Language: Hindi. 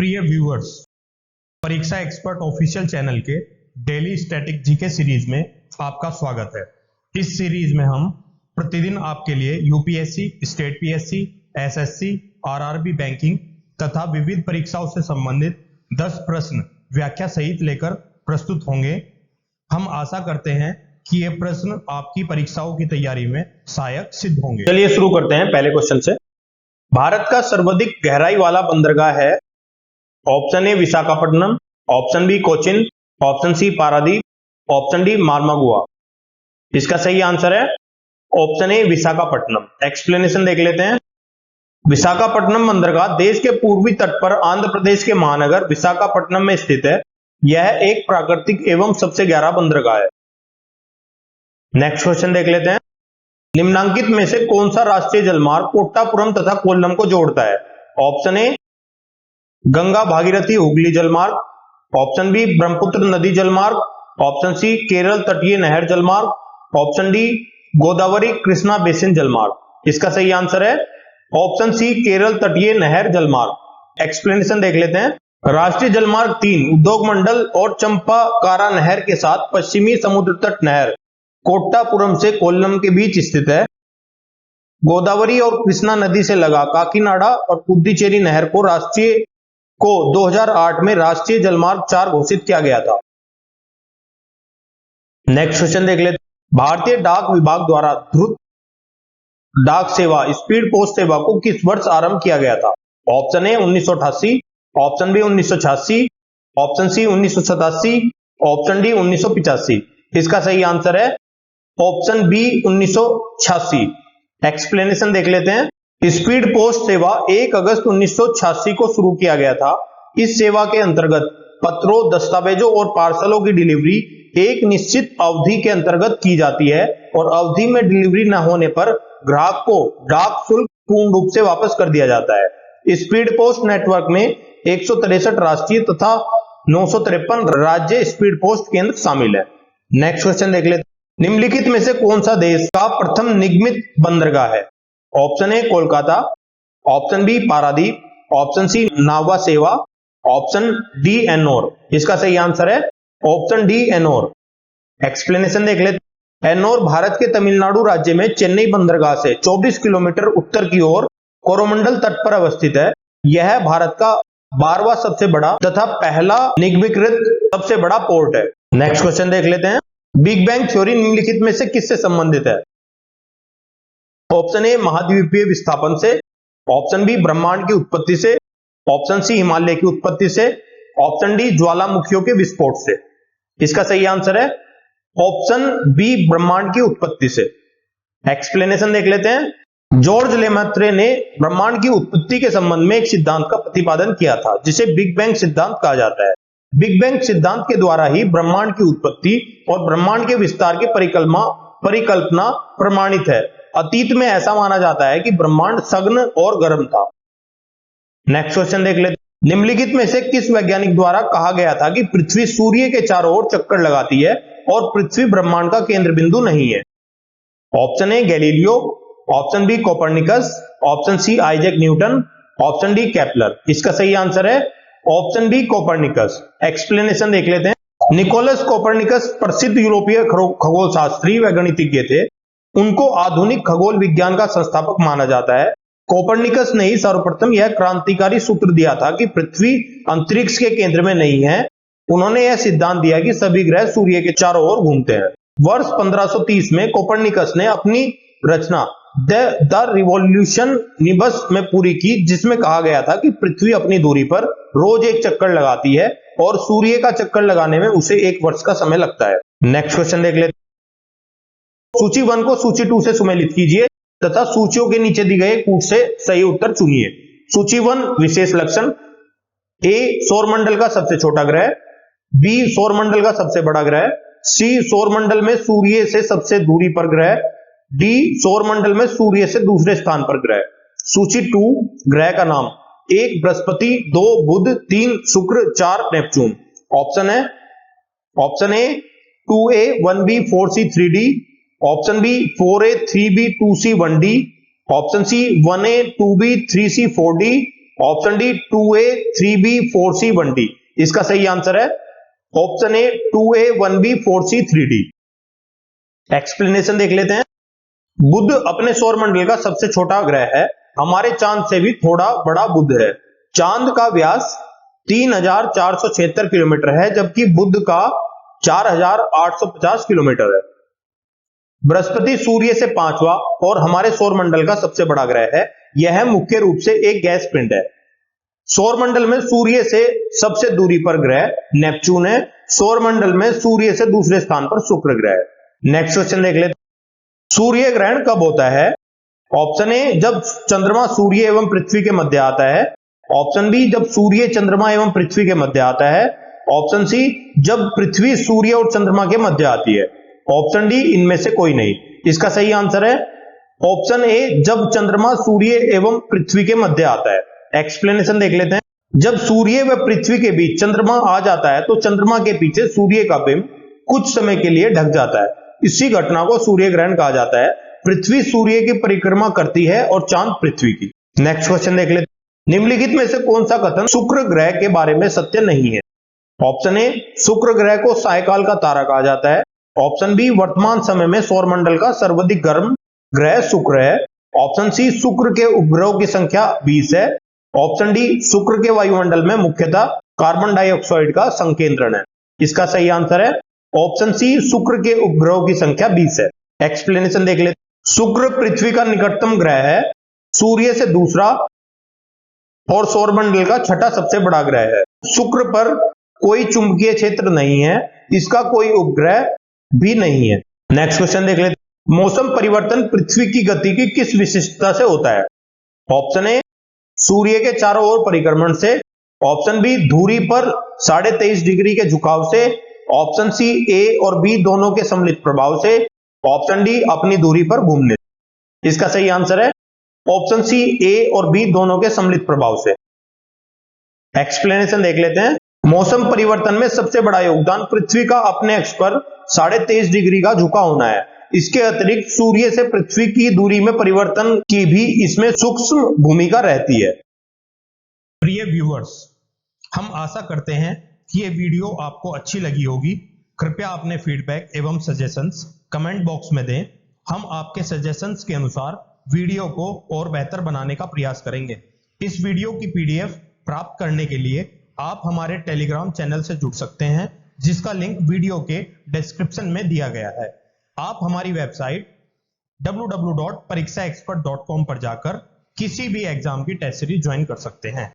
प्रिय व्यूअर्स, परीक्षा एक्सपर्ट ऑफिशियल चैनल के डेली स्टैटिक जीके सीरीज में आपका स्वागत है। इस सीरीज में हम प्रतिदिन आपके लिए UPSC, state PSC, SSC, RRB banking तथा विविध परीक्षाओं से संबंधित 10 प्रश्न व्याख्या सहित लेकर प्रस्तुत होंगे। हम आशा करते हैं कि ये प्रश्न आपकी परीक्षाओं की तैयारी में सहायक सिद्ध होंगे। चलिए शुरू करते हैं पहले क्वेश्चन से। भारत का सर्वाधिक गहराई वाला बंदरगाह है? Option A Visakhapatnam, option B Cochin, option C Paradip, option D Marmagao. इसका सही आंसर है ऑप्शन ए विशाखापट्टनम। एक्सप्लेनेशन देख लेते हैं। विशाखापट्टनम बंदरगाह देश के पूर्वी तट पर आंध्र प्रदेश के महानगर विशाखापट्टनम में स्थित है। यह एक प्राकृतिक एवं सबसे गहरा बंदरगाह है। नेक्स्ट क्वेश्चन देख लेते हैं। निम्नांकित में से कौन सा राष्ट्रीय जलमार्ग कोट्टापुरम तथा कोल्लम को जोड़ता है? ऑप्शन ए गंगा भागीरथी हुगली जलमार्ग, ऑप्शन बी ब्रह्मपुत्र नदी जलमार्ग, ऑप्शन सी केरल तटीय नहर जलमार्ग, option D Godavari Krishna basin जलमार्ग। इसका सही आंसर है ऑप्शन सी केरल तटीय नहर जलमार्ग। एक्सप्लेनेशन देख लेते हैं। राष्ट्रीय जलमार्ग 3 उद्योग मंडल और चंपाकारा नहर के साथ पश्चिमी समुद्र तट नहर कोट्टापुरम से कोल्लम के बीच स्थित है। गोदावरी और कृष्णा नदी से लगा काकीनाडा और पुद्दुचेरी नहर को 2008 में राष्ट्रीय जलमार्ग 4 घोषित किया गया था। नेक्स्ट क्वेश्चन देख लेते हैं। भारतीय डाक विभाग द्वारा द्रुत डाक सेवा स्पीड पोस्ट सेवा को किस वर्ष आरंभ किया गया था? Option A 1988, option B 1986, option C 1987, option D 1985। इसका सही आंसर है ऑप्शन बी 1986। एक्सप्लेनेशन देख लेते हैं। स्पीड पोस्ट सेवा 1 अगस्त 1986 को शुरू किया गया था। इस सेवा के अंतर्गत पत्रों, दस्तावेजों और पार्सलों की डिलीवरी एक निश्चित अवधि के अंतर्गत की जाती है और अवधि में डिलीवरी न होने पर ग्राहक को डाक शुल्क पूर्ण रूप से वापस कर दिया जाता है। स्पीड पोस्ट नेटवर्क में 163 राष्ट्रीय तथा 953 राज्य स्पीड पोस्ट केंद्र शामिल है। नेक्स्ट क्वेश्चन देख लेते हैं। निम्नलिखित में से कौन सा देश का प्रथम निगमित बंदरगाह है? Option A Kolkata, option B Paradip, option C Nhava Sheva, option D Ennore. इसका सही आंसर है ऑप्शन डी एन्नोर। एक्सप्लेनेशन देख लेते हैं। एन्नोर भारत के तमिलनाडु राज्य में चेन्नई बंदरगाह से 24 किलोमीटर उत्तर की ओर कोरोमंडल तट पर अवस्थित है। यह भारत का 12वां सबसे बड़ा तथा पहला निगमीकृत सबसे बड़ा पोर्ट है। नेक्स्ट क्वेश्चन देख लेते हैं। बिग बैंग थ्योरी निम्नलिखित में से किससे संबंधित है? ऑप्शन ए महाद्वीपीय विस्थापन से, ऑप्शन बी ब्रह्मांड की उत्पत्ति से, ऑप्शन सी हिमालय की उत्पत्ति से, ऑप्शन डी ज्वालामुखियों के विस्फोट से। इसका सही आंसर है ऑप्शन बी ब्रह्मांड की उत्पत्ति से। एक्सप्लेनेशन देख लेते हैं। जॉर्ज लेमैत्रे ने ब्रह्मांड की उत्पत्ति के संबंध में एक सिद्धांत का प्रतिपादन किया था जिसे बिग बैंग सिद्धांत कहा जाता है। बिग बैंग सिद्धांत के द्वारा ही ब्रह्मांड की उत्पत्ति और ब्रह्मांड के विस्तार की परिकल्पना प्रमाणित है। अतीत में ऐसा माना जाता है कि ब्रह्मांड सघन और गर्म था। नेक्स्ट क्वेश्चन देख लेते हैं। निम्नलिखित में से किस वैज्ञानिक द्वारा कहा गया था कि पृथ्वी सूर्य के चारों ओर चक्कर लगाती है और पृथ्वी ब्रह्मांड का केंद्र बिंदु नहीं है? Option A Galileo, option B Copernicus, option C Isaac Newton, option D Kepler. इसका सही आंसर है ऑप्शन बी कोपरनिकस। एक्सप्लेनेशन देख लेते हैं। निकोलस कोपरनिकस प्रसिद्ध यूरोपीय खगोल शास्त्री व गणितज्ञ थे। उनको आधुनिक खगोल विज्ञान का संस्थापक माना जाता है। कोपरनिकस ने ही सर्वप्रथम यह क्रांतिकारी सूत्र दिया था कि पृथ्वी अंतरिक्ष के केंद्र में नहीं है। उन्होंने यह सिद्धांत दिया कि सभी ग्रह सूर्य के चारों ओर घूमते हैं। वर्ष 1530 में कोपरनिकस ने अपनी रचना द रिवॉल्यूशन निबस में पूरी की, जिसमें कहा गया था कि पृथ्वी अपनी दूरी पर रोज एक चक्कर लगाती है और सूर्य का चक्कर लगाने में उसे 1 वर्ष का समय लगता है। नेक्स्ट क्वेश्चन देख लेते हैं। सूची 1 को सूची 2 से सुमेलित कीजिए तथा सूचियों के नीचे दी गए कूट से सही उत्तर चुनिए। सूची 1 विशेष लक्षण। ए सौरमंडल का सबसे छोटा ग्रह, बी सौरमंडल का सबसे बड़ा ग्रह, सी सौरमंडल में सूर्य से सबसे दूरी पर ग्रह, डी सौरमंडल में सूर्य से दूसरे स्थान पर ग्रह। सूची 2 ग्रह का नाम। 1 बृहस्पति, 2 बुध, 3 Shukra, 4 Neptune. Option A 2a 1b 4c 3d, option B 4a 3b 2c 1d, option C 1a 2b 3c 4d, option D 2A 3B 4C 1D। इसका सही आंसर है option A 2A 1B 4C 3D। Explanation देख लेते हैं। बुध अपने सौर मंडल का सबसे छोटा ग्रह है, हमारे चांद से भी थोड़ा बड़ा बुध है। चांद का व्यास 3476 किलोमीटर है, जबकि बुध का 4850 किलोमीटर है। बृहस्पति सूर्य से पांचवा और हमारे सौर मंडल का सबसे बड़ा ग्रह है। यह मुख्य रूप से एक गैस पिंड है। सौर मंडल में सूर्य से सबसे दूरी पर ग्रह नेपच्यून है। सौर मंडल में सूर्य से दूसरे स्थान पर शुक्र ग्रह है। नेक्स्ट क्वेश्चन देख लेते। सूर्य ग्रहण कब होता है? ऑप्शन ए जब चंद्रमा सूर्य एवं पृथ्वी के मध्य आता है। ऑप्शन बी जब सूर्य चंद्रमा एवं पृथ्वी के मध्य आता है। ऑप्शन सी जब पृथ्वी सूर्य और चंद्रमा के मध्य आती है। ऑप्शन डी इनमें से कोई नहीं। इसका सही आंसर है ऑप्शन ए जब चंद्रमा सूर्य एवं पृथ्वी के मध्य आता है। एक्सप्लेनेशन देख लेते हैं। जब सूर्य व पृथ्वी के बीच चंद्रमा आ जाता है तो चंद्रमा के पीछे सूर्य का बिंब कुछ समय के लिए ढक जाता है। इसी घटना को सूर्य ग्रहण कहा जाता है। पृथ्वी सूर्य की परिक्रमा करती है और चांद पृथ्वी की। नेक्स्ट क्वेश्चन देख लेते हैं। निम्नलिखित में से कौन सा कथन शुक्र ग्रह के बारे में सत्य नहीं है? ऑप्शन ए शुक्र ग्रह को सायकाल का तारा कहा जाता है। ऑप्शन बी वर्तमान समय में सौरमंडल का सर्वाधिक गर्म ग्रह शुक्र है। ऑप्शन सी शुक्र के उपग्रहों की संख्या 20 है। ऑप्शन डी शुक्र के वायुमंडल में मुख्यतः कार्बन डाइऑक्साइड का संकेंद्रण है। इसका सही आंसर है ऑप्शन सी शुक्र के उपग्रहों की संख्या 20 है। एक्सप्लेनेशन देख लेते। शुक्र पृथ्वी का निकटतम ग्रह है, सूर्य से दूसरा और सौरमंडल का छठा सबसे बड़ा ग्रह है। शुक्र पर कोई चुंबकीय क्षेत्र नहीं है, इसका कोई उपग्रह भी नहीं है। नेक्स्ट क्वेश्चन देख लेते। मौसम परिवर्तन पृथ्वी की गति की किस विशिष्टता से होता है? ऑप्शन ए सूर्य के चारों ओर परिक्रमण से। ऑप्शन बी धुरी पर 23.5 डिग्री के झुकाव से। ऑप्शन सी ए और बी दोनों के सम्मिलित प्रभाव से। ऑप्शन डी अपनी दूरी पर घूमने से। इसका सही आंसर है ऑप्शन सी ए और बी दोनों के सम्मिलित प्रभाव से। एक्सप्लेनेशन देख लेते हैं। मौसम परिवर्तन में सबसे बड़ा योगदान पृथ्वी का अपने अक्ष पर 23.5 डिग्री का झुका होना है। इसके अतिरिक्त सूर्य से पृथ्वी की दूरी में परिवर्तन की भी इसमें सूक्ष्म भूमिका रहती है। प्रिय व्यूअर्स, हम आशा करते हैं कि ये वीडियो आपको अच्छी लगी होगी। कृपया अपने फीडबैक एवं सजेशंस कमेंट बॉक्स में दें। हम आपके सजेशंस के अनुसार वीडियो को और बेहतर बनाने का प्रयास करेंगे। इस वीडियो की पीडीएफ प्राप्त करने के लिए आप हमारे टेलीग्राम चैनल से जुड़ सकते हैं, जिसका लिंक वीडियो के डिस्क्रिप्शन में दिया गया है। आप हमारी वेबसाइट www.parikshaexpert.com पर जाकर किसी भी एग्जाम की टेस्ट सीरीज ज्वाइन कर सकते हैं।